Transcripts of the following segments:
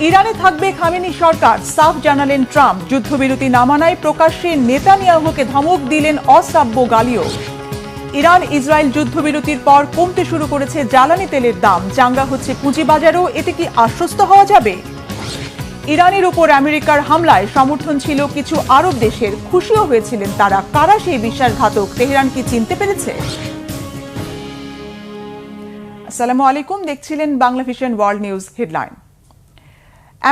ইরানে থাকবে খামেনি সরকার, সাফ জানালেন ট্রাম্প। যুদ্ধবিরতি না মানায় প্রকাশ্যে নেতানিয়াহুকে ধমক দিলেন অশ্রাব্য গালিও। ইরান ইসরায়েল যুদ্ধবিরতির পর কমতে শুরু করেছে জ্বালানি তেলের দাম, চাঙ্গা হচ্ছে পুঁজিবাজারও। এতে কি আশ্বস্ত হওয়া যাবে? ইরানের উপর আমেরিকার হামলায় সমর্থন ছিল কিছু আরব দেশের, খুশিও হয়েছিলেন তারা। কারা সেই বিশ্বাসঘাতক? তেহরান কি চিনতে পেরেছে? আসসালামু আলাইকুম, দেখছিলেন Bangla vision world news headline.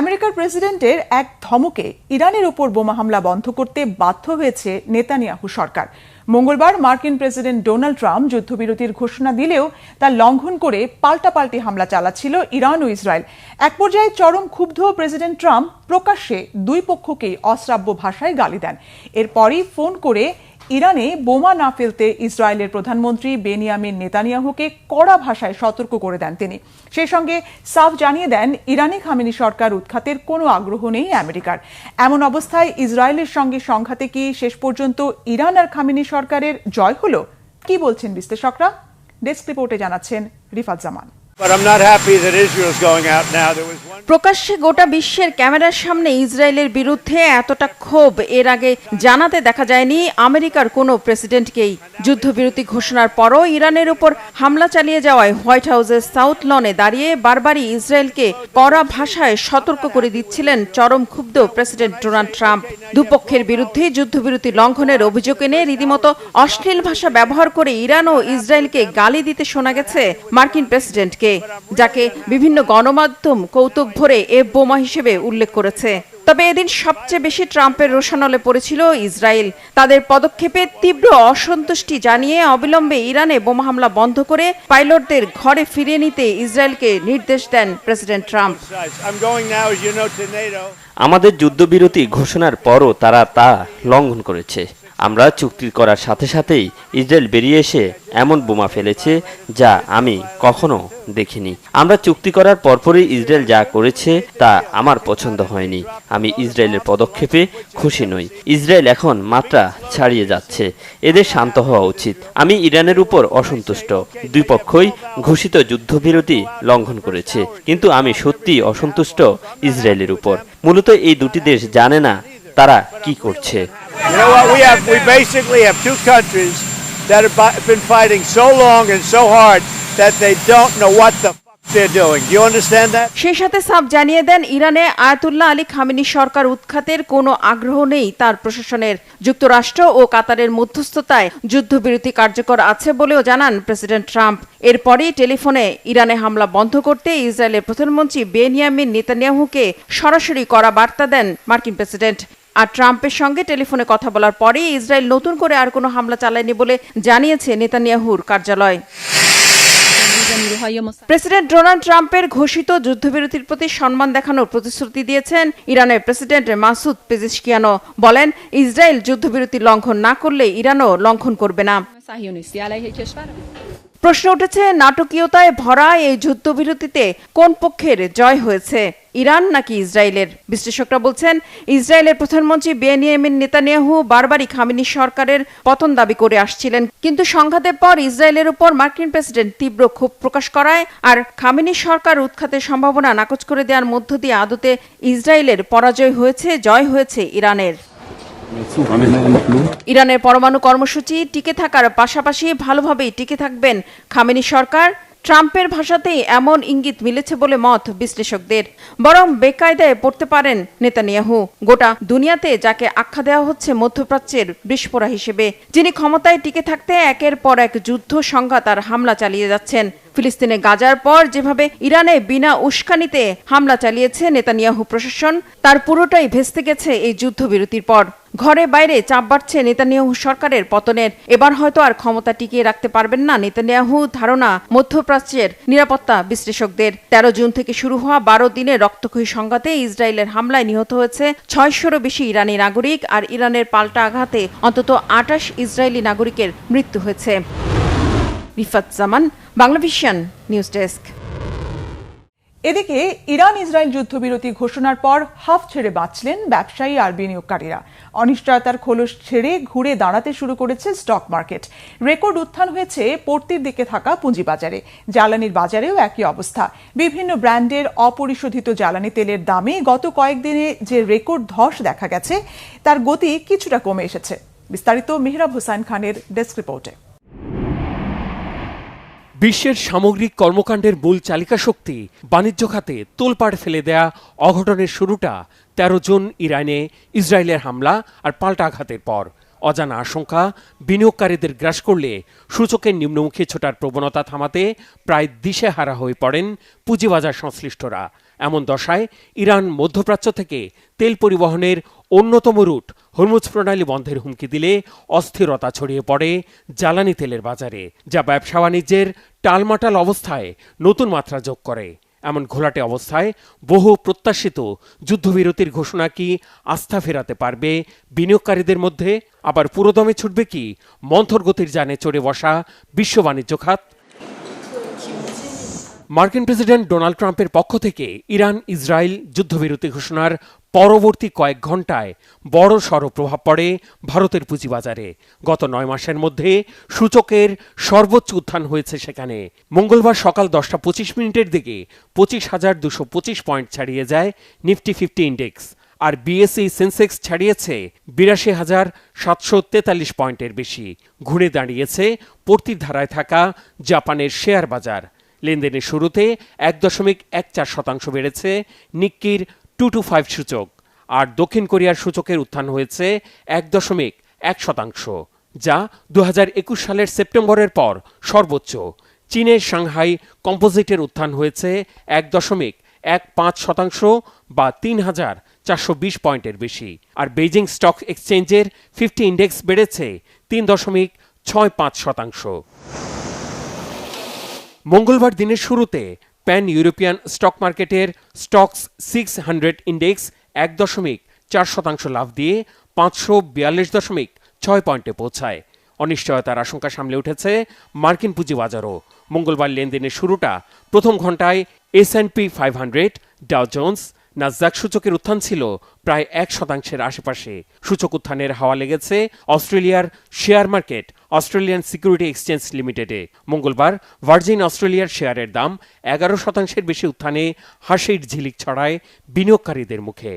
আমেরিকার প্রেসিডেন্টের এক ধমকে ইরানের উপর বোমা হামলা বন্ধ করতে বাধ্য হয়েছে নেতানিয়াহু সরকার। মঙ্গলবার মার্কিন প্রেসিডেন্ট ডোনাল্ড ট্রাম্প যুদ্ধবিরতির ঘোষণা দিলেও তা লঙ্ঘন করে পাল্টাপাল্টি হামলা চালাচ্ছিল ইরান ও ইসরায়েল। এক পর্যায়ে চরম ক্ষুব্ধ প্রেসিডেন্ট ট্রাম্প প্রকাশ্যে দুই পক্ষকেই অশ্রাব্য ভাষায় গালি দেন। এরপরই ফোন করে ইরানে বোমা না ফেলতে ইসরায়েলের প্রধানমন্ত্রী বেনিয়ামিন নেতানিয়াহুকে কড়া ভাষায় সতর্ক করে দেন তিনি। সেই সঙ্গে সাফ জানিয়ে দেন ইরানি খামেনি সরকার উৎখাতের কোনো আগ্রহ নেই আমেরিকার। এমন অবস্থায় ইসরায়েলের সঙ্গে সংঘাতে কি শেষ পর্যন্ত ইরান আর খামেনি সরকারের জয় হলো? কি বলছেন বিশ্লেষকরা? ডেস্ক রিপোর্টে জানাচ্ছেন রিফাত জামান। প্রকাশ্যে গোটা বিশ্বের ক্যামেরার সামনে ইসরায়েলের বিরুদ্ধে এতটা ক্ষোভ এর আগে জানাতে দেখা যায়নি আমেরিকার কোনো প্রেসিডেন্টকেই। যুদ্ধবিরতি ঘোষণার পরও ইরানের উপর হামলা চালিয়ে যাওয়ায় হোয়াইট হাউসের সাউথ লনে দাঁড়িয়ে বারবারই ইসরায়েলকে কড়া ভাষায় সতর্ক করে দিচ্ছিলেন চরম ক্ষুব্ধ প্রেসিডেন্ট ডোনাল্ড ট্রাম্প। দুপক্ষের বিরুদ্ধে যুদ্ধবিরতি লঙ্ঘনের অভিযোগ এনে রীতিমতো অশ্লীল ভাষা ব্যবহার করে ইরান ও ইসরায়েলকে গালি দিতে শোনা গেছে মার্কিন প্রেসিডেন্টকে, যাকে বিভিন্ন গণমাধ্যম কৌতুক ভরে বোমা হিসেবে উল্লেখ করেছে। তবে এদিন সবচেয়ে বেশি ট্রাম্পের রোষানলে পড়েছিল ইসরায়েল। তাদের পদক্ষেপে তীব্র অসন্তুষ্টি জানিয়ে অবিলম্বে ইরানে বোমা হামলা বন্ধ করে পাইলটদের ঘরে ফিরিয়ে নিতে ইসরায়েলকে নির্দেশ দেন প্রেসিডেন্ট ট্রাম্প। আমাদের যুদ্ধবিরতি ঘোষণার পরও তারা তা লঙ্ঘন করেছে। আমরা চুক্তি করার সাথে সাথেই ইসরায়েল বেরিয়ে এসে এমন বোমা ফেলেছে যা আমি কখনো দেখিনি। আমরা চুক্তি করার পরপরই ইসরায়েল যা করেছে তা আমার পছন্দ হয়নি। আমি ইসরায়েলের পদক্ষেপে খুশি নই। ইসরায়েল এখন মাত্রা ছাড়িয়ে যাচ্ছে। এদের শান্ত হওয়া উচিত। আমি ইরানের উপর অসন্তুষ্ট। দুই পক্ষই ঘোষিত যুদ্ধবিরতি লঙ্ঘন করেছে, কিন্তু আমি সত্যিই অসন্তুষ্ট ইসরায়েলের উপর। মূলত এই দুটি দেশ জানে না তারা কি করছে। You know what? We basically have two countries that have been fighting so long and so hard that they don't know what the fuck they're doing. Do you understand that? সেই সাথে সাফ জানিয়ে দেন ইরানে আয়াতুল্লাহ আলী খামেনি সরকার উৎখাতের কোনো আগ্রহ নেই তার প্রশাসনের। যুক্তরাষ্ট্র ও কাতারের মধ্যস্থতায় যুদ্ধবিরতি কার্যকর আছে বলেও জানান প্রেসিডেন্ট ট্রাম্প। এরপরই টেলিফোনে ইরানে হামলা বন্ধ করতে ইসরায়েলের প্রধানমন্ত্রী বেনিয়ামিন নেতানিয়াহুকে সরাসরি কড়া বার্তা দেন মার্কিন প্রেসিডেন্ট। আর ট্রাম্পের সঙ্গে টেলিফোনে কথা বলার পরেই ইসরায়েল নতুন করে আর কোনো হামলা চালায়নি বলে জানিয়েছে নেতানিয়াহুর কার্যালয়। প্রেসিডেন্ট ডোনাল্ড ট্রাম্পের ঘোষিত যুদ্ধবিরতির প্রতি সম্মান দেখানোর প্রতিশ্রুতি দিয়েছেন ইরানের প্রেসিডেন্ট মাসুদ পেজেশকিয়ানও। বলেন, ইসরায়েল যুদ্ধবিরতি লঙ্ঘন না করলে ইরানও লঙ্ঘন করবে না। প্রশ্ন উঠেছে, নাটকীয়তায় ভরা এই যুদ্ধবিরতিতে কোন পক্ষের জয় হয়েছে, ইরান নাকি ইসরায়েলের? বিশ্লেষকরা বলছেন, ইসরায়েলের প্রধানমন্ত্রী বেনিয়ামিন নেতানিয়াহু বারবারই খামেনি সরকারের পতন দাবি করে আসছিলেন, কিন্তু সংঘাতের পর ইসরায়েলের উপর মার্কিন প্রেসিডেন্ট তীব্র ক্ষোভ প্রকাশ করায় আর খামেনি সরকার উৎখাতের সম্ভাবনা নাকচ করে দেওয়ার মধ্য দিয়ে আদতে ইসরায়েলের পরাজয় হয়েছে, জয় হয়েছে ইরানের। ইরানের পরমাণু কর্মসূচি টিকে থাকার পাশাপাশি ভালোভাবেই টিকে থাকবেন খামেনি সরকার। ট্রাম্পের ভাষাতেই এমন ইঙ্গিত মিলেছে বলে মত বিশ্লেষকদের। বরং বেকায়দায় পড়তে পারেন নেতানিয়াহু। গোটা দুনিয়াতে যাকে আখ্যা দেওয়া হচ্ছে মধ্যপ্রাচ্যের বিস্ফোরা হিসেবে, যিনি ক্ষমতায় টিকে থাকতে একের পর এক যুদ্ধ সংঘাত আর হামলা চালিয়ে যাচ্ছেন। ফিলিস্তিনে গাজার পর যেভাবে ইরানে বিনা উস্কানিতে হামলা চালিয়েছে নেতানিয়াহু প্রশাসন, তার পুরোটাই ভেস্তে গেছে এই যুদ্ধবিরতির পর। ঘরে বাইরে চাপ বাড়ছে নেতানিয়াহু সরকারের পতনের। এবার হয়তো আর ক্ষমতা টিকিয়ে রাখতে পারবেন না নেতানিয়াহু, ধারণা মধ্যপ্রাচ্যের নিরাপত্তা বিশ্লেষকদের। 13 জুন থেকে শুরু হওয়া 12 দিনের রক্তক্ষয়ী সংঘাতে ইসরায়েলের হামলায় নিহত হয়েছে 600-রও বেশি ইরানি নাগরিক, আর ইরানের পাল্টা আঘাতে অন্তত 28 ইসরায়েলি নাগরিকের মৃত্যু হয়েছে। রিফাত জামান, বাংলা ভিশন নিউজ ডেস্ক। এদিকে ইরান ইসরায়েল যুদ্ধবিরতি ঘোষণার পর হাফ ছেড়ে বাঁচলেন ব্যবসায়ী আর বিনিয়োগকারীরা। অনিশ্চয়তার খোলস ছেড়ে ঘুরে দাঁড়াতে শুরু করেছে স্টক মার্কেট। রেকর্ড উত্থান হয়েছে পড়তির দিকে থাকা পুঁজিবাজারে। জ্বালানির বাজারেও একই অবস্থা। বিভিন্ন ব্র্যান্ডের অপরিশোধিত জ্বালানি তেলের দামে গত কয়েকদিনে যে রেকর্ড ধস দেখা গেছে তার গতি কিছুটা কমে এসেছে। বিস্তারিত মেহরাব হোসাইন খানের ডেস্ক রিপোর্টে। বিশ্বের সামগ্রিক কর্মকাণ্ডের মূল চালিকা শক্তি বাণিজ্য খাতে তোলপাড় ফেলে দেয়া অঘটনের শুরুটা ১৩ জুন ইরানে ইসরায়েলের হামলা আর পাল্টা আঘাতের পর। অজানা আশঙ্কা বিনিয়োগকারীদের গ্রাস করলে সূচকের নিম্নমুখী ছোটার প্রবণতা থামাতে প্রায় দিশেহারা হয়ে পড়েন পুঁজিবাজার সংশ্লিষ্টরা। এমন দশায় ইরান মধ্যপ্রাচ্য থেকে তেল পরিবহনের অন্যতম রুট হরমুজ প্রণালী বন্ধের হুমকি দিলে অস্থিরতা ছড়িয়ে পড়ে জ্বালানি তেলের বাজারে, যা ব্যবসা বাণিজ্যের টালমাটাল অবস্থায় নতুন মাত্রা যোগ করে। এমন ঘোলাটে অবস্থায় বহু প্রত্যাশিত যুদ্ধবিরতির ঘোষণা কি আস্থা ফেরাতে পারবে বিনিয়োগকারীদের মধ্যে? আবার পুরোদমে ছুটবে কি মন্থর গতির যানে চড়ে বসা বিশ্ব বাণিজ্য খাত? মার্কিন প্রেসিডেন্ট ডোনাল্ড ট্রাম্পের পক্ষ থেকে ইরান ইসরায়েল যুদ্ধবিরতি ঘোষণার পরবর্তী কয়েক ঘণ্টায় বড় সড় প্রভাব পড়ে ভারতের পুঁজিবাজারে। গত ৯ মাসের মধ্যে সূচকের সর্বোচ্চ উত্থান হয়েছে সেখানে। মঙ্গলবার সকাল 10:25 দিকে ২৫,২২৫ পয়েন্ট ছাড়িয়ে যায় নিফটি 50 ইন্ডেক্স, আর বিএসই সেন্সেক্স ছাড়িয়েছে ৮২,৭৪৩ পয়েন্টের বেশি। ঘুরে দাঁড়িয়েছে পড়তির ধারায় থাকা জাপানের শেয়ার বাজার। লেনদেনের শুরুতে ১.১৪% বেড়েছে নিক্কির 225 সূচক, আর দক্ষিণ কোরিয়ার সূচকের উত্থান হয়েছে ১.১%, যা ২০২১ সালের সেপ্টেম্বরের পর সর্বোচ্চ। চীনের সাংহাই কম্পোজিটের উত্থান হয়েছে ১.১৫% বা ৩,৪২০ পয়েন্টের বেশি, আর বেইজিং স্টক এক্সচেঞ্জের 50 ইন্ডেক্স বেড়েছে ৩.৬৫%। মঙ্গলবার দিনের শুরুতে প্যান ইউরোপিয়ান স্টক মার্কেটের স্টকস 600 ইন্ডেক্স ১.৪% লাভ দিয়ে ৫৪২.৬ পয়েন্টে পৌঁছায়। অনিশ্চয়তার আশঙ্কা সামলে উঠেছে মার্কিন পুঁজিবাজারও। মঙ্গলবার লেনদেনের শুরুটা প্রথম ঘণ্টায় S&P 500, ডাও জোন্স, নাসদাক সূচকের উত্থান ছিল প্রায় ১% আশেপাশে। সূচক উত্থানের হাওয়া লেগেছে অস্ট্রেলিয়ার share market Australian security exchange লিমিটেডে। মঙ্গলবার ভার্জিন অস্ট্রেলিয়ার শেয়ারের দাম ১১% বেশি উত্থানে হাসির ঝিলিক ছড়ায় বিনিয়োগকারীদের মুখে।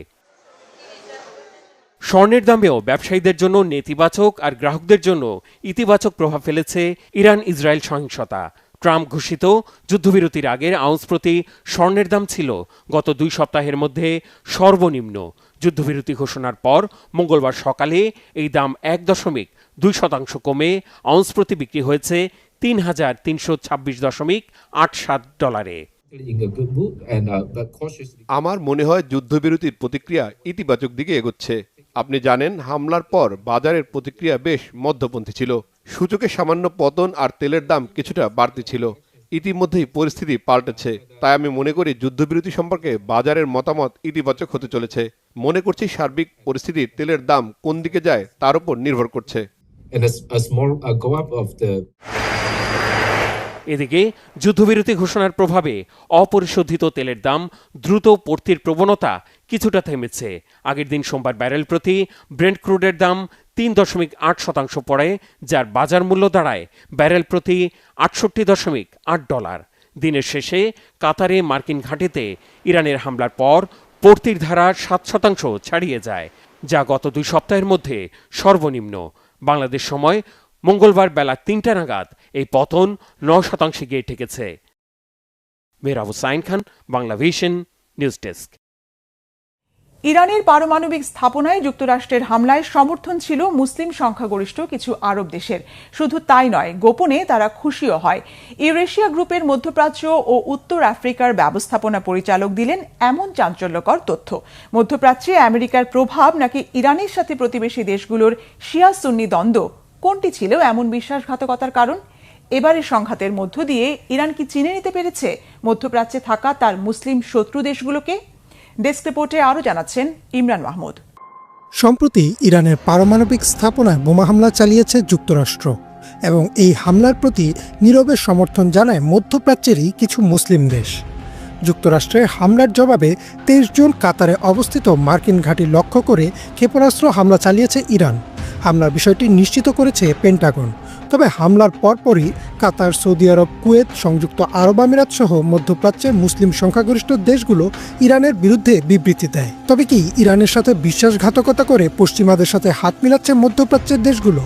স্বর্ণের দামেও ব্যবসায়ীদের জন্য নেতিবাচক আর গ্রাহকদের জন্য ইতিবাচক প্রভাব ফেলেছে ইরান ইসরায়েল সহিংসতা। ট্রাম্প ঘোষিত যুদ্ধবিরতির আগের আউন্স প্রতি স্বর্ণের দাম ছিল গত 2 সপ্তাহের মধ্যে সর্বনিম্ন। যুদ্ধবিরতি ঘোষণার পর মঙ্গলবার সকালে এই দাম ১.২% কমে আউন্স প্রতি বিক্রি হয়েছে $৩,৩২৬.৮৭। আমার মনে হয় যুদ্ধবিরতির প্রতিক্রিয়া ইতিবাচক দিকে এগোচ্ছে। আপনি জানেন, হামলার পর বাজারের প্রতিক্রিয়া বেশ মধ্যপন্থী ছিল। সূচকে সামান্য পতন আর তেলের দাম কিছুটা বাড়তি ছিল। ইতিমধ্যেই পরিস্থিতি পাল্টেছে। তাই আমি মনে করি যুদ্ধবিরতি সম্পর্কে বাজারের মতামত ইতিবাচক হতে চলেছে। মনে করছি সার্বিক পরিস্থিতি তেলের দাম কোন দিকে যায় তার উপর নির্ভর করছে। এদিকে যুদ্ধবিরতি ঘোষণার প্রভাবে অপরিশোধিত তেলের দাম দ্রুত পড়তির প্রবণতা কিছুটা থেমেছে। আগের দিন সোমবার ব্যারেল প্রতি ব্রেন্ট ক্রুডের দাম ৩.৮% পড়ে, যার বাজার মূল্য দাঁড়ায় ব্যারেল প্রতি $৬৮.৮। দিনের শেষে কাতারে মার্কিন ঘাঁটিতে ইরানের হামলার পর পড়তির ধারা 7% ছাড়িয়ে যায়, যা গত 2 সপ্তাহের মধ্যে সর্বনিম্ন। বাংলাদেশ সময় মঙ্গলবার বেলা ৩টা নাগাদ এই পতন 9% গিয়ে ঠেকেছে। মেহরাব হোসাইন খান, বাংলা ভিশন, নিউজ ডেস্ক। ইরানের পারমাণবিক স্থাপনায় যুক্তরাষ্ট্রের হামলায় সমর্থন ছিল মুসলিম সংখ্যাগরিষ্ঠ কিছু আরব দেশের। শুধু তাই নয়, গোপনে তারা খুশিও হয়। ইউরেশিয়া গ্রুপের মধ্যপ্রাচ্য ও উত্তর আফ্রিকার ব্যবস্থাপনা পরিচালক দিলেন এমন চাঞ্চল্যকর তথ্য। মধ্যপ্রাচ্যে আমেরিকার প্রভাব নাকি ইরানের সাথে প্রতিবেশী দেশগুলোর শিয়া সুন্নি দ্বন্দ্ব, কোনটি ছিল এমন বিশ্বাসঘাতকতার কারণ? এবারের সংঘাতের মধ্য দিয়ে ইরান কি চিনে নিতে পেরেছে মধ্যপ্রাচ্যে থাকা তার মুসলিম শত্রু দেশগুলোকে? ডেস্ক রিপোর্টে আরও জানাচ্ছেন ইমরান মাহমুদ। সম্প্রতি ইরানের পারমাণবিক স্থাপনায় বোমা হামলা চালিয়েছে যুক্তরাষ্ট্র, এবং এই হামলার প্রতি নীরবে সমর্থন জানায় মধ্যপ্রাচ্যেরই কিছু মুসলিম দেশ। যুক্তরাষ্ট্রের হামলার জবাবে 23 জুন কাতারে অবস্থিত মার্কিন ঘাঁটি লক্ষ্য করে ক্ষেপণাস্ত্র হামলা চালিয়েছে ইরান। হামলার বিষয়টি নিশ্চিত করেছে পেন্টাগন। তবে হামলার পরপরই কাতার, সৌদি আরব, কুয়েত, সংযুক্ত আরব আমিরাত সহ মধ্যপ্রাচ্যের মুসলিম সংখ্যাগরিষ্ঠ দেশগুলো ইরানের বিরুদ্ধে বিবৃতি দেয়। তবে কি ইরানের সাথে বিশ্বাসঘাতকতা করে পশ্চিমাদের সাথে হাত মিলাচ্ছে মধ্যপ্রাচ্যের দেশগুলো?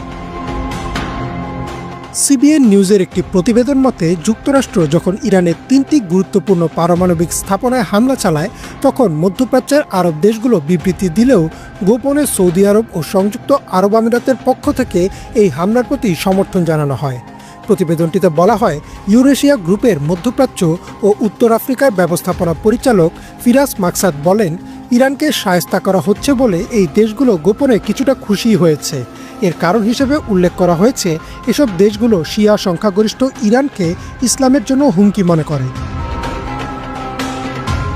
সিবিএন নিউজের একটি প্রতিবেদন মতে যুক্তরাষ্ট্র যখন ইরানের 3টি গুরুত্বপূর্ণ পারমাণবিক স্থাপনায় হামলা চালায় তখন মধ্যপ্রাচ্যের আরব দেশগুলো বিবৃতি দিলেও গোপনে সৌদি আরব ও সংযুক্ত আরব আমিরাতের পক্ষ থেকে এই হামলার প্রতি সমর্থন জানানো হয়। প্রতিবেদনটিতে বলা হয়, ইউরেশিয়া গ্রুপের মধ্যপ্রাচ্য ও উত্তর আফ্রিকার ব্যবস্থাপনা পরিচালক ফিরাস মাকসাদ বলেন, ইরানকে শায়েস্তা করা হচ্ছে বলে এই দেশগুলো গোপনে কিছুটা খুশি হয়েছে। এর কারণ হিসেবে উল্লেখ করা হয়েছে, এসব দেশগুলো শিয়া সংখ্যাগরিষ্ঠ ইরানকে ইসলামের জন্য হুমকি মনে করে।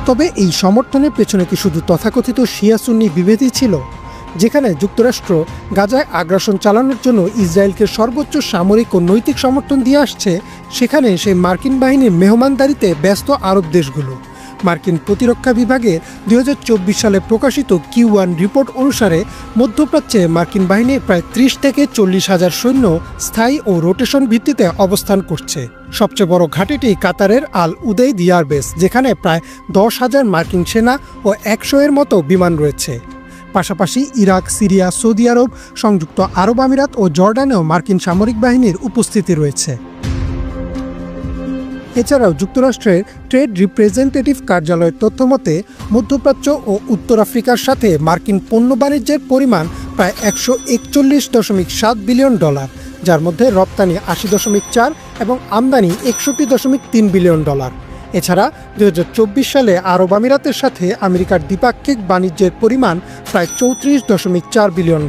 তবে এই সমর্থনের পেছনে কি শুধু তথাকথিত শিয়া সুন্নি বিভেদই ছিল? যেখানে যুক্তরাষ্ট্র গাজায় আগ্রাসন চালানোর জন্য ইসরায়েলকে সর্বোচ্চ সামরিক ও নৈতিক সমর্থন দিয়ে আসছে, সেখানে সেই মার্কিন বাহিনীর মেহমানদারিতে ব্যস্ত আরব দেশগুলো। মার্কিন প্রতিরক্ষা বিভাগের 2024 সালে প্রকাশিত Q1 রিপোর্ট অনুসারে মধ্যপ্রাচ্যে মার্কিন বাহিনীর প্রায় 30 থেকে 40 হাজার সৈন্য স্থায়ী ও রোটেশন ভিত্তিতে অবস্থান করছে। সবচেয়ে বড় ঘাঁটিটি কাতারের আল উদেইদ এয়ারবেস, যেখানে প্রায় 10,000 মার্কিন সেনা ও 100-এর মতো বিমান রয়েছে। পাশাপাশি ইরাক, সিরিয়া, সৌদি আরব, সংযুক্ত আরব আমিরাত ও জর্ডানেও মার্কিন সামরিক বাহিনীর উপস্থিতি রয়েছে। এছাড়াও যুক্তরাষ্ট্রের ট্রেড রিপ্রেজেন্টেটিভ কার্যালয়ের তথ্যমতে মধ্যপ্রাচ্য ও উত্তর আফ্রিকার সাথে মার্কিন পণ্য বাণিজ্যের পরিমাণ প্রায় $141.7 বিলিয়ন, যার মধ্যে রপ্তানি 80.4 এবং আমদানি 61.3 বিলিয়ন। এছাড়া 2024 সালে আরব আমিরাতের সাথে আমেরিকার দ্বিপাক্ষিক বাণিজ্যের পরিমাণ প্রায় $34.4 বিলিয়ন।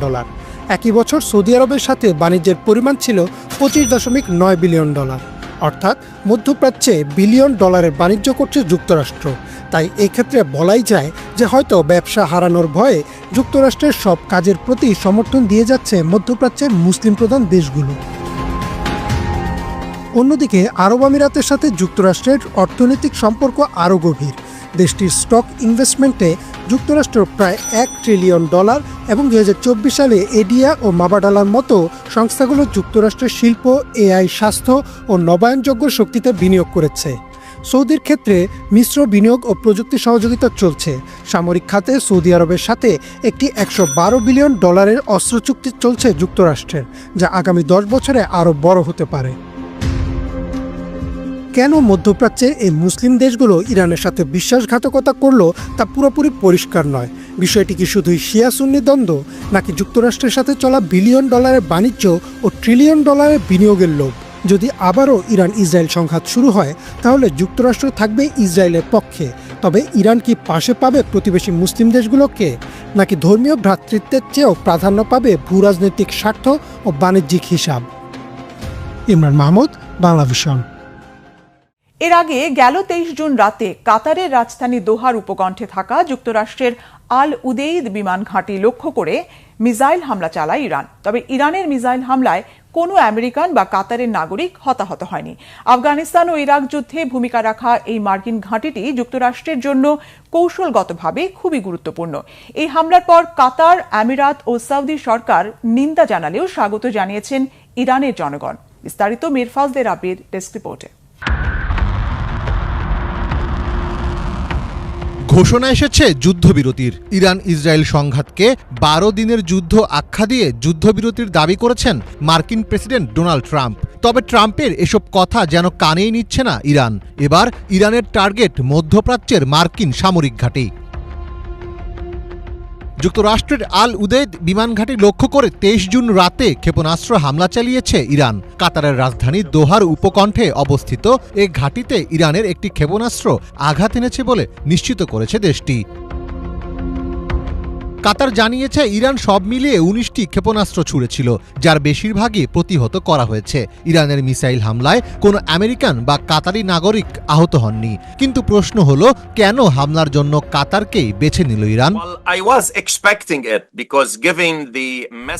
একই বছর সৌদি আরবের সাথে বাণিজ্যের পরিমাণ ছিল $25.9 বিলিয়ন। অর্থাৎ মধ্যপ্রাচ্যে বিলিয়ন ডলারের বাণিজ্য করছে যুক্তরাষ্ট্র। তাই এক্ষেত্রে বলাই যায় যে হয়তো ব্যবসা হারানোর ভয়ে যুক্তরাষ্ট্রের সব কাজের প্রতি সমর্থন দিয়ে যাচ্ছে মধ্যপ্রাচ্যের মুসলিম প্রধান দেশগুলো। অন্যদিকে আরব আমিরাতের সাথে যুক্তরাষ্ট্রের অর্থনৈতিক সম্পর্ক আরও গভীর। দেশটির স্টক ইনভেস্টমেন্টে যুক্তরাষ্ট্র প্রায় $1 ট্রিলিয়ন এবং 2024 সালে এডিয়া ও মাবাডালার মতো সংস্থাগুলো যুক্তরাষ্ট্রের শিল্প, এআই, স্বাস্থ্য ও নবায়নযোগ্য শক্তিতে বিনিয়োগ করেছে। সৌদির ক্ষেত্রে মিশ্র বিনিয়োগ ও প্রযুক্তি সহযোগিতা চলছে। সামরিক খাতে সৌদি আরবের সাথে একটি $112 বিলিয়ন অস্ত্র চুক্তি চলছে যুক্তরাষ্ট্রের, যা আগামী 10 বছরে আরও বড় হতে পারে। কেন মধ্যপ্রাচ্যের এই মুসলিম দেশগুলো ইরানের সাথে বিশ্বাসঘাতকতা করলো তা পুরোপুরি পরিষ্কার নয়। বিষয়টি কি শুধুই শিয়া সুন্নি দ্বন্দ্ব, নাকি যুক্তরাষ্ট্রের সাথে চলা বিলিয়ন ডলারের বাণিজ্য ও ট্রিলিয়ন ডলারের বিনিয়োগের লোভ? যদি আবারও ইরান ইসরায়েল সংঘাত শুরু হয় তাহলে যুক্তরাষ্ট্র থাকবে ইসরায়েলের পক্ষে। তবে ইরান কি পাশে পাবে প্রতিবেশী মুসলিম দেশগুলোকে, নাকি ধর্মীয় ভ্রাতৃত্বের চেয়েও প্রাধান্য পাবে ভূরাজনৈতিক স্বার্থ ও বাণিজ্যিক হিসাব? ইমরান মাহমুদ, বাংলা ভিশন। এর আগে গেল 23 জুন রাতে কাতারের রাজধানী দোহার উপকণ্ঠে থাকা যুক্তরাষ্ট্রের আল উদেইদ বিমান ঘাঁটি লক্ষ্য করে মিসাইল হামলা চালায় ইরান। তবে ইরানের মিসাইল হামলায় কোনো আমেরিকান বা কাতারের নাগরিক হতাহত হয়নি। আফগানিস্তান ও ইরাক যুদ্ধে ভূমিকা রাখা এই মার্কিন ঘাঁটিটি যুক্তরাষ্ট্রের জন্য কৌশলগতভাবে খুবই গুরুত্বপূর্ণ। এই হামলার পর কাতার, আমিরাত ও সৌদি সরকার নিন্দা জানালেও স্বাগত জানিয়েছেন ইরানের জনগণ। বিস্তারিত মিরফাজদের আবির ডেস্ক রিপোর্টে। ঘোষণা এসেছে যুদ্ধবিরতির। ইরান ইসরায়েল সংঘাতকে 12 দিনের যুদ্ধ আখ্যা দিয়ে যুদ্ধবিরতির দাবি করেছেন মার্কিন প্রেসিডেন্ট ডোনাল্ড ট্রাম্প। তবে ট্রাম্পের এসব কথা যেন কানেই নিচ্ছে না ইরান। এবার ইরানের টার্গেট মধ্যপ্রাচ্যের মার্কিন সামরিক ঘাঁটি। যুক্তরাষ্ট্রের আল উদেইদ বিমান ঘাঁটি লক্ষ্য করে 23 জুন রাতে ক্ষেপণাস্ত্র হামলা চালিয়েছে ইরান। কাতারের রাজধানী দোহার উপকণ্ঠে অবস্থিত এ ঘাঁটিতে ইরানের একটি ক্ষেপণাস্ত্র আঘাত এনেছে বলে নিশ্চিত করেছে দেশটি। কাতার জানিয়েছে ইরান সব মিলিয়ে 19টি ক্ষেপণাস্ত্র ছুড়েছিল, যার বেশিরভাগই প্রতিহত করা হয়েছে। ইরানের মিসাইল হামলায় কোনো আমেরিকান বা কাতারি নাগরিক আহত হননি। কিন্তু প্রশ্ন হলো, কেন হামলার জন্য কাতারকেই বেছে নিল ইরান?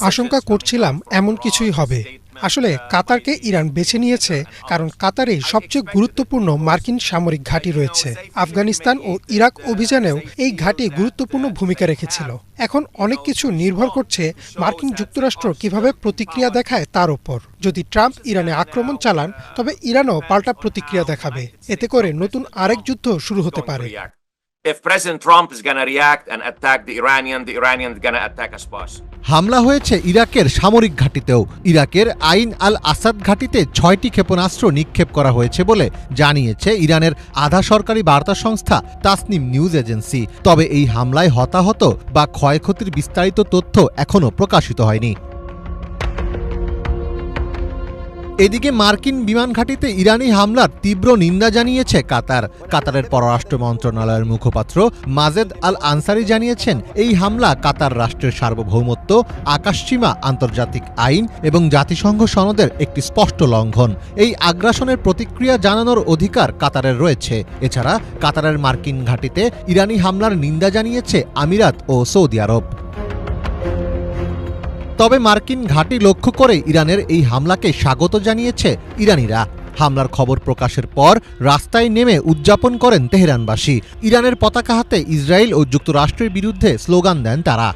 আশঙ্কা করছিলাম এমন কিছুই হবে। আসলে কাতারকে ইরান বেছে নিয়েছে কারণ কাতারে সবচেয়ে গুরুত্বপূর্ণ মার্কিন সামরিক ঘাঁটি রয়েছে। আফগানিস্তান ও ইরাক অভিযানেও এই ঘাঁটি গুরুত্বপূর্ণ ভূমিকা রেখেছিল। এখন অনেক কিছু নির্ভর করছে মার্কিন যুক্তরাষ্ট্র কিভাবে প্রতিক্রিয়া দেখায় তার উপর। যদি ট্রাম্প ইরানে আক্রমণ চালান তবে ইরানও পাল্টা প্রতিক্রিয়া দেখাবে। এতে করে নতুন আরেক যুদ্ধ শুরু হতে পারে। If President Trump is going to react and attack the Iranians going to attack us first. হামলা হয়েছে ইরাকের সামরিক ঘাঁটিতেও। ইরাকের আইন আল আসাদ ঘাঁটিতে 6টি ক্ষেপণাস্ত্র নিক্ষেপ করা হয়েছে বলে জানিয়েছে ইরানের আধা সরকারি বার্তা সংস্থা তাসনিম নিউজ এজেন্সি। তবে এই হামলায় হতাহত বা ক্ষয়ক্ষতির বিস্তারিত তথ্য এখনও প্রকাশিত হয়নি। এদিকে মার্কিন বিমান ঘাঁটিতে ইরানি হামলার তীব্র নিন্দা জানিয়েছে কাতার। কাতারের পররাষ্ট্র মন্ত্রণালয়ের মুখপাত্র মাজেদ আল আনসারি জানিয়েছেন, এই হামলা কাতার রাষ্ট্রের সার্বভৌমত্ব, আকাশসীমা, আন্তর্জাতিক আইন এবং জাতিসংঘ সনদের একটি স্পষ্ট লঙ্ঘন। এই আগ্রাসনের প্রতিক্রিয়া জানানোর অধিকার কাতারের রয়েছে। এছাড়া কাতারের মার্কিন ঘাঁটিতে ইরানি হামলার নিন্দা জানিয়েছে আমিরাত ও সৌদি আরব। তবে মার্কিন ঘাঁটি লক্ষ্য করে ইরানের এই হামলাকে স্বাগত জানিয়েছে ইরানিরা। হামলার খবর প্রকাশের পর রাস্তায় নেমে উদযাপন করেন তেহরানবাসী। ইরানের পতাকা হাতে ইসরায়েল ও যুক্তরাষ্ট্রের বিরুদ্ধে স্লোগান দেন তারা।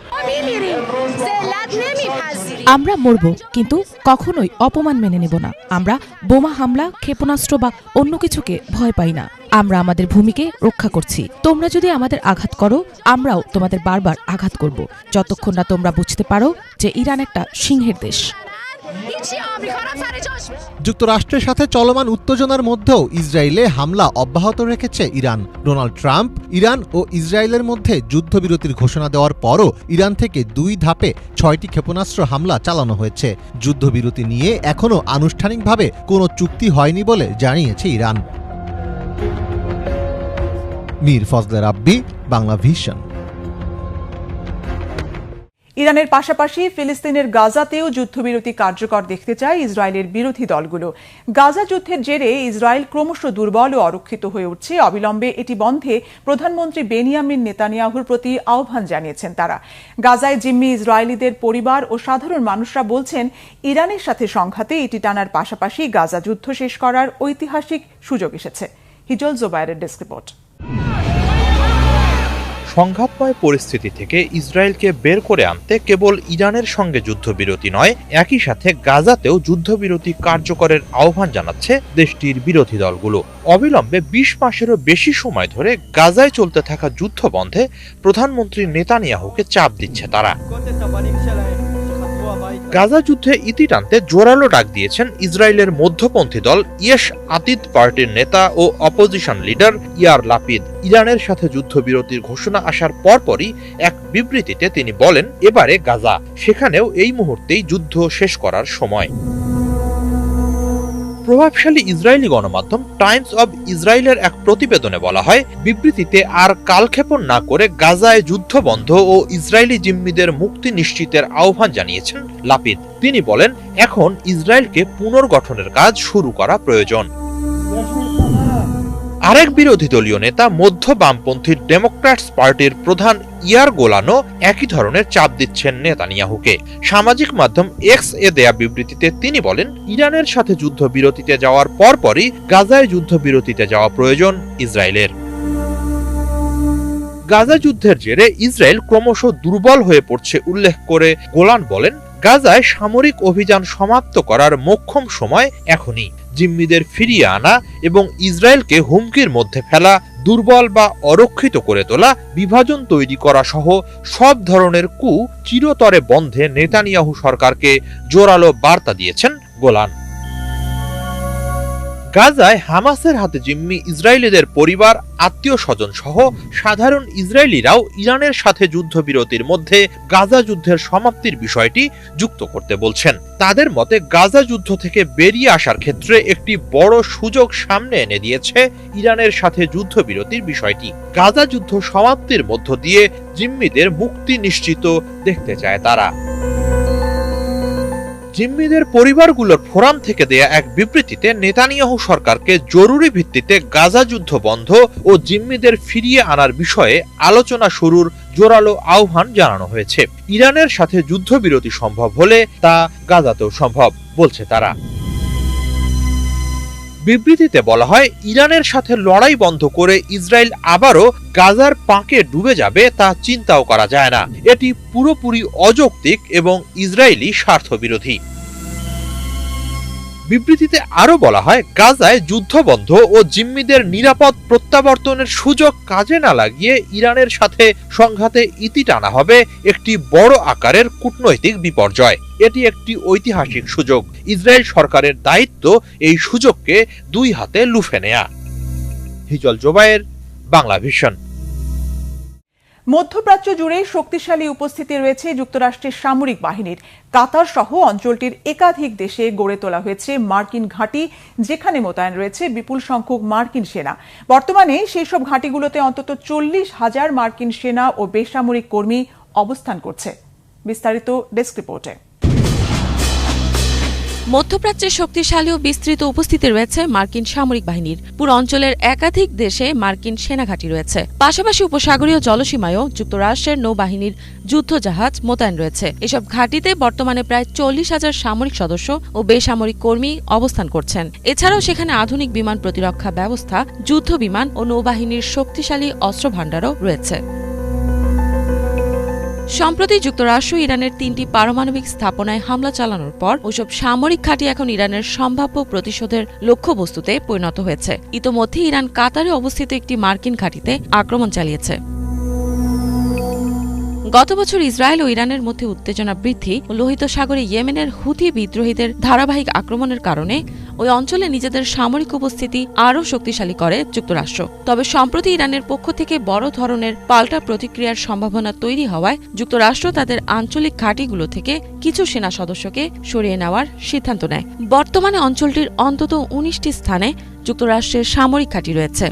আমরা মরব, কিন্তু কখনোই অপমান মেনে নেব না। আমরা বোমা হামলা, ক্ষেপণাস্ত্র বা অন্য কিছুকে ভয় পাই না। আমরা আমাদের ভূমিকে রক্ষা করছি। তোমরা যদি আমাদের আঘাত করো, আমরাও তোমাদের বারবার আঘাত করব, যতক্ষণ না তোমরা বুঝতে পারো যে ইরান একটা সিংহের দেশ। যুক্তরাষ্ট্রের সাথে চলমান উত্তেজনার মধ্যেও ইসরায়েলে হামলা অব্যাহত রেখেছে ইরান। ডোনাল্ড ট্রাম্প ইরান ও ইসরায়েলের মধ্যে যুদ্ধবিরতির ঘোষণা দেওয়ার পরও ইরান থেকে 2 ধাপে 6টি ক্ষেপণাস্ত্র হামলা চালানো হয়েছে। যুদ্ধবিরতি নিয়ে এখনও আনুষ্ঠানিকভাবে কোনো চুক্তি হয়নি বলে জানিয়েছে ইরান। মীর ফজলে রাব্বি, বাংলা ভিশন। ইরানের পাশাপাশি ফিলিস্তিনের গাজাতেও যুদ্ধবিরতি কার্যকর দেখতে চায় ইসরায়েলের বিরোধী দলগুলো। গাজা যুদ্ধের জেরে ইসরায়েল ক্রমশ দুর্বল ও অরক্ষিত হয়ে উঠছে। অবিলম্বে এটি বন্ধে প্রধানমন্ত্রী বেনিয়ামিন নেতানিয়াহুর প্রতি আহ্বান জানিয়েছেন তারা। গাজায় জিম্মি ইসরায়েলিদের পরিবার ও সাধারণ মানুষরা বলছেন, ইরানের সাথে সংঘাতে ইতি টানার পাশাপাশি গাজা যুদ্ধ শেষ করার ঐতিহাসিক সুযোগ এসেছে। হিজল জোবায়েরের ডেস্ক রিপোর্ট। সংঘাতময় পরিস্থিতি থেকে ইসরায়েলকে বের করে আনতে কেবল ইরানের সঙ্গে যুদ্ধবিরতি নয়, একই সাথে গাজাতেও যুদ্ধবিরতি কার্যকরের আহ্বান জানাচ্ছে দেশটির বিরোধী দলগুলো। অবিলম্বে 20 মাসেরও বেশি সময় ধরে গাজায় চলতে থাকা যুদ্ধ বন্ধে প্রধানমন্ত্রী নেতানিয়াহুকে চাপ দিচ্ছে তারা। গাজা যুদ্ধে ইতি টানতে জোরালো ডাক দিয়েছেন ইসরায়েলের মধ্যপন্থী দল ইয়েশ আতিদ পার্টির নেতা ও অপোজিশন লিডার ইয়ার লাপিদ। ইরানের সাথে যুদ্ধবিরতির ঘোষণা আসার পরপরই এক বিবৃতিতে তিনি বলেন, এবারে গাজা, সেখানেও এই মুহূর্তেই যুদ্ধ শেষ করার সময়। প্রভাবশালী ইসরায়েলি গণমাধ্যম টাইমস অব ইসরায়েলের এক প্রতিবেদনে বলা হয়, বিবৃতিতে আর কালক্ষেপণ না করে গাজায় যুদ্ধ বন্ধ ও ইসরায়েলি জিম্মিদের মুক্তি নিশ্চিতের আহ্বান জানিয়েছেন লাপিদ। তিনি বলেন, এখন ইসরায়েলকে পুনর্গঠনের কাজ শুরু করা প্রয়োজন। আরেক বিরোধী দলীয় নেতা মধ্য বামপন্থী ডেমোক্র্যাটস পার্টির প্রধান ইয়ার গোলানো একই ধরনের চাপ দিচ্ছেন নেতানিয়াহুকে। সামাজিক মাধ্যম এক্স এ দেয়া বিবৃতিতে তিনি বলেন, ইরানের সাথে যুদ্ধবিরতিতে যাওয়ার পরপরই গাজায় যুদ্ধবিরতিতে যাওয়া প্রয়োজন ইসরায়েলের। গাজা যুদ্ধের জেরে ইসরায়েল ক্রমশ দুর্বল হয়ে পড়ছে উল্লেখ করে গোলান বলেন, গাজায় সামরিক অভিযান সমাপ্ত করার মোক্ষম সময় এখনই। জিম্মিদের ফিরিয়ে আনা এবং ইসরায়েলকে হুমকির মধ্যে ফেলা, দুর্বল বা অরক্ষিত করে তোলা, বিভাজন তৈরি করা সহ সব ধরনের কূ চিরতরে বন্ধে নেতানিয়াহু সরকারকে জোরালো বার্তা দিয়েছেন গোলান। গাজায় হামাসের হাতে জিম্মি ইসরায়েলিদের পরিবার, আত্মীয় স্বজন সহ সাধারণ ইসরায়েলিরাও ইরানের সাথে যুদ্ধবিরতির মধ্যে গাজা যুদ্ধের সমাপ্তির বিষয়টি যুক্ত করতে বলছেন। তাদের মতে গাজা যুদ্ধ থেকে বেরিয়ে আসার ক্ষেত্রে একটি বড় সুযোগ সামনে এনে দিয়েছে ইরানের সাথে যুদ্ধবিরতির বিষয়টি। গাজা যুদ্ধ সমাপ্তির মধ্য দিয়ে জিম্মিদের মুক্তি নিশ্চিত দেখতে চায় তারা। জিম্মিদের পরিবারগুলোর ফোরাম থেকে দেয়া এক বিবৃতিতে নেতানিয়াহু সরকারকে জরুরি ভিত্তিতে গাজা যুদ্ধ বন্ধ ও জিম্মিদের ফিরিয়ে আনার বিষয়ে আলোচনা শুরুর জোরালো আহ্বান জানানো হয়েছে। ইরানের সাথে যুদ্ধবিরতি সম্ভব হলে তা গাজাতেও সম্ভব বলছে তারা। বিবৃতিতে বলা হয়, ইরানের সাথে লড়াই বন্ধ করে ইসরায়েল আবারও গাজার পাঁকে ডুবে যাবে তা চিন্তাও করা যায় না। এটি পুরোপুরি অযৌক্তিক এবং ইসরায়েলি স্বার্থবিরোধী। বিবৃতিতে আরো বলা হয়, গাজায় যুদ্ধবন্ধ ও জিম্মিদের নিরাপদ প্রত্যাবর্তনের সুযোগ কাজে না লাগিয়ে ইরানের সাথে সংঘাতে ইতি টানা হবে একটি বড় আকারের কূটনৈতিক বিপর্যয়। এটি একটি ঐতিহাসিক সুযোগ। ইসরায়েল সরকারের দায়িত্ব এই সুযোগকে দুই হাতে লুফে নেয়া। হিজল জোবায়ের, বাংলা ভিশন। মধ্যপ্রাচ্য জুড়ে শক্তিশালী উপস্থিতি রয়েছে যুক্তরাষ্ট্রের সামরিক বাহিনীর। কাতার সহ অঞ্চলটির একাধিক দেশে গড়ে তোলা হয়েছে মার্কিন ঘাঁটি, যেখানে মোতায়েন রয়েছে বিপুল সংখ্যক মার্কিন সেনা। বর্তমানে সেই সব ঘাঁটিগুলোতে অন্তত 40,000 মার্কিন সেনা ও বেসামরিক কর্মী অবস্থান করছে। বিস্তারিত ডেস্ক রিপোর্টে। মধ্যপ্রাচ্যে শক্তিশালী ও বিস্তৃত উপস্থিতি রয়েছে মার্কিন সামরিক বাহিনীর। পুরো অঞ্চলের একাধিক দেশে মার্কিন সেনাঘাঁটি রয়েছে। পাশাপাশি উপসাগরীয় জলসীমায়ও যুক্তরাষ্ট্রের নৌবাহিনীর যুদ্ধজাহাজ মোতায়েন রয়েছে। এসব ঘাঁটিতে বর্তমানে প্রায় 40,000 সামরিক সদস্য ও বেসামরিক কর্মী অবস্থান করছেন। এছাড়াও সেখানে আধুনিক বিমান প্রতিরক্ষা ব্যবস্থা, যুদ্ধ বিমান ও নৌবাহিনীর শক্তিশালী অস্ত্র ভাণ্ডারও রয়েছে। সম্প্রতি যুক্তরাষ্ট্র ইরানের 3টি পারমাণবিক স্থাপনায় হামলা চালানোর পর ওসব সামরিক ঘাঁটি এখন ইরানের সম্ভাব্য প্রতিশোধের লক্ষ্যবস্তুতে পরিণত হয়েছে। ইতোমধ্যে ইরান কাতারে অবস্থিত একটি মার্কিন ঘাঁটিতে আক্রমণ চালিয়েছে। গত বছর ইসরায়েল ও ইরানের মধ্যে উত্তেজনা বৃদ্ধি ও লোহিত সাগরে ইয়েমেনের হুথি বিদ্রোহীদের ধারাবাহিক আক্রমণের কারণে ওই অঞ্চলে নিজেদের সামরিক উপস্থিতি আরও শক্তিশালী করে যুক্তরাষ্ট্র। তবে সম্প্রতি ইরানের পক্ষ থেকে বড় ধরনের পাল্টা প্রতিক্রিয়ার সম্ভাবনা তৈরি হওয়ায় যুক্তরাষ্ট্র তাদের আঞ্চলিক ঘাঁটিগুলো থেকে কিছু সেনা সদস্যকে সরিয়ে নেওয়ার সিদ্ধান্ত নেয়। বর্তমানে অঞ্চলটির অন্তত 19টি স্থানে যুক্তরাষ্ট্রের সামরিক ঘাঁটি রয়েছে।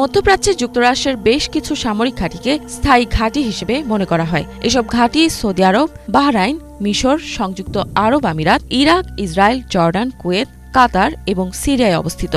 মধ্যপ্রাচ্যে যুক্তরাষ্ট্রের বেশ কিছু সামরিক ঘাঁটিকে স্থায়ী ঘাঁটি হিসেবে মনে করা হয়। এসব ঘাঁটি সৌদি আরব, বাহরাইন, মিশর, সংযুক্ত আরব আমিরাত, ইরাক, ইসরায়েল, জর্ডান, কুয়েত, কাতার এবং সিরিয়ায় অবস্থিত।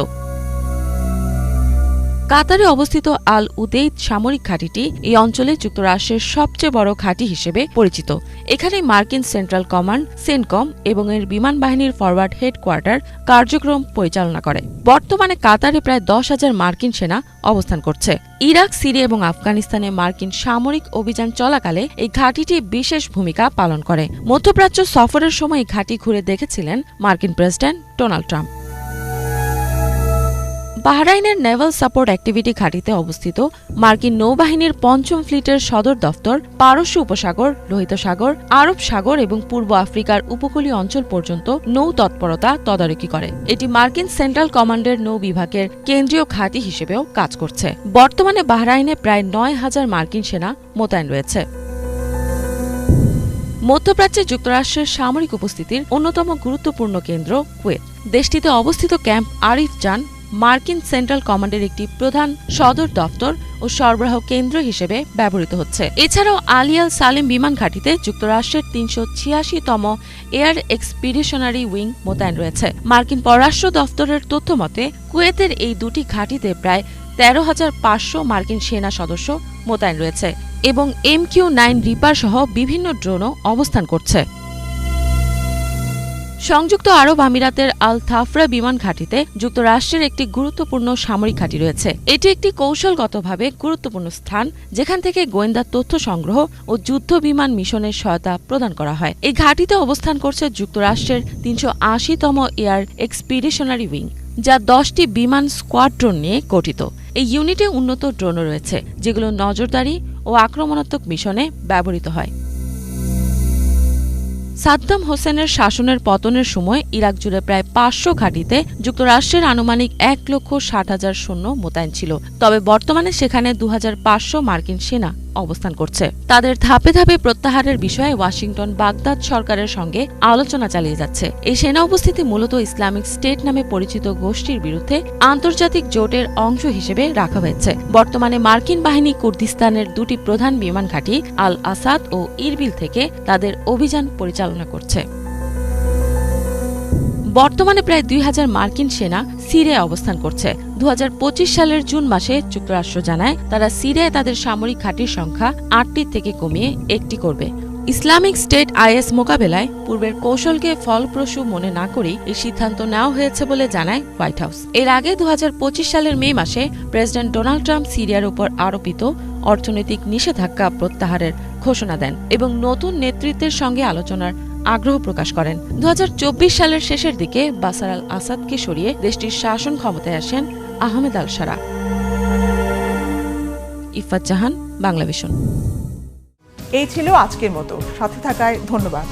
কাতারে অবস্থিত আল উদেইদ সামরিক ঘাঁটিটি এই অঞ্চলে যুক্তরাষ্ট্রের সবচেয়ে বড় ঘাঁটি হিসেবে পরিচিত। এখানে মার্কিন সেন্ট্রাল কমান্ড, সেনকম এবং এর বিমান বাহিনীর ফরওয়ার্ড হেডকোয়ার্টার কার্যক্রম পরিচালনা করে। বর্তমানে কাতারে প্রায় 10,000 মার্কিন সেনা অবস্থান করছে। ইরাক, সিরিয়া এবং আফগানিস্তানে মার্কিন সামরিক অভিযান চলাকালে এই ঘাঁটিটি বিশেষ ভূমিকা পালন করে। মধ্যপ্রাচ্য সফরের সময় এই ঘাঁটি ঘুরে দেখেছিলেন মার্কিন প্রেসিডেন্ট ডোনাল্ড ট্রাম্প। বাহরাইনের নেভাল সাপোর্ট অ্যাক্টিভিটি ঘাঁটিতে অবস্থিত মার্কিন নৌবাহিনীর 5ম ফ্লিটের সদর দফতর পারস্য উপসাগর, লোহিত সাগর, আরব সাগর এবং পূর্ব আফ্রিকার উপকূলীয় অঞ্চল পর্যন্ত নৌ তৎপরতা তদারকি করে। এটি মার্কিন সেন্ট্রাল কমান্ডের নৌ বিভাগের কেন্দ্রীয় ঘাঁটি হিসেবেও কাজ করছে। বর্তমানে বাহরাইনে প্রায় 9,000 মার্কিন সেনা মোতায়েন রয়েছে। মধ্যপ্রাচ্যে যুক্তরাষ্ট্রের সামরিক উপস্থিতির অন্যতম গুরুত্বপূর্ণ কেন্দ্র কুয়েত। দেশটিতে অবস্থিত ক্যাম্প আরিফ জান মার্কিন সেন্ট্রাল কমান্ডের একটি প্রধান সদর দফতর ও সরবরাহ কেন্দ্র হিসেবে ব্যবহৃত হচ্ছে। এছাড়াও আলিয়াল সালেম বিমান ঘাঁটিতে যুক্তরাষ্ট্রের 386তম এয়ার এক্সপিডিশনারি উইং মোতায়েন রয়েছে। মার্কিন পররাষ্ট্র দফতরের তথ্য মতে কুয়েতের এই দুটি ঘাঁটিতে প্রায় 13,500 মার্কিন সেনা সদস্য মোতায়েন রয়েছে এবং MQ-9 রিপার সহ বিভিন্ন ড্রোনও অবস্থান করছে। সংযুক্ত আরব আমিরাতের আল থাফরা বিমান ঘাঁটিতে যুক্তরাষ্ট্রের একটি গুরুত্বপূর্ণ সামরিক ঘাঁটি রয়েছে। এটি একটি কৌশলগতভাবে গুরুত্বপূর্ণ স্থান, যেখান থেকে গোয়েন্দা তথ্য সংগ্রহ ও যুদ্ধ বিমান মিশনের সহায়তা প্রদান করা হয়। এই ঘাঁটিতে অবস্থান করছে যুক্তরাষ্ট্রের 380তম এয়ার এক্সপিডিশনারি উইং, যা 10টি বিমান স্কোয়াড্রন নিয়ে গঠিত। এই ইউনিটে উন্নত ড্রোনও রয়েছে, যেগুলো নজরদারি ও আক্রমণাত্মক মিশনে ব্যবহৃত হয়। সাদ্দাম হোসেনের শাসনের পতনের সময় ইরাক জুড়ে প্রায় 500 ঘাঁটিতে যুক্তরাষ্ট্রের আনুমানিক 1,60,000 সৈন্য মোতায়েন ছিল। তবে বর্তমানে সেখানে 2,500 মার্কিন সেনা অবস্থান করছে। তাদের ধাপে ধাপে প্রত্যাহারের বিষয়ে ওয়াশিংটন বাগদাদ সরকারের সঙ্গে আলোচনা চালিয়ে যাচ্ছে। এই সেনা উপস্থিতি মূলত ইসলামিক স্টেট নামে পরিচিত গোষ্ঠীর বিরুদ্ধে আন্তর্জাতিক জোটের অংশ হিসেবে রাখা হয়েছে। বর্তমানে মার্কিন বাহিনী কুর্দিস্তানের 2টি প্রধান বিমান ঘাঁটি আল আসাদ ও ইরবিল থেকে তাদের অভিযান পরিচালনা পরিচালনা করছে। বর্তমানে প্রায় 2000 মার্কিন সেনা সিরিয়ায় অবস্থান করছে। 2025 সালের জুন মাসে যুক্তরাষ্ট্র জানায় তারা সিরিয়ায় তাদের সামরিক ঘাঁটির সংখ্যা 8টি থেকে কমিয়ে 1টি করবে। ইসলামিক স্টেট আইএস মোকাবেলায় পূর্বের কৌশলকে ফলপ্রসূ মনে না করেই এই সিদ্ধান্ত নেওয়া হয়েছে বলে জানায় হোয়াইট হাউস। এর আগে 2025 সালের মে মাসে প্রেসিডেন্ট ডোনাল্ড ট্রাম্প সিরিয়ার উপর আরোপিত অর্থনৈতিক নিষেধাজ্ঞা প্রত্যাহারের ঘোষণা দেন এবং নতুন নেতৃত্বের সঙ্গে আলোচনার আগ্রহ প্রকাশ করেন। 2024 সালের শেষের দিকে বাশার আল আসাদকে সরিয়ে দেশটির শাসন ক্ষমতায় আসেন আহমেদ আল শারা। ইফাত জাহান, বাংলাভিশন। এই ছিল আজকের মতো, সাথে থাকায় ধন্যবাদ।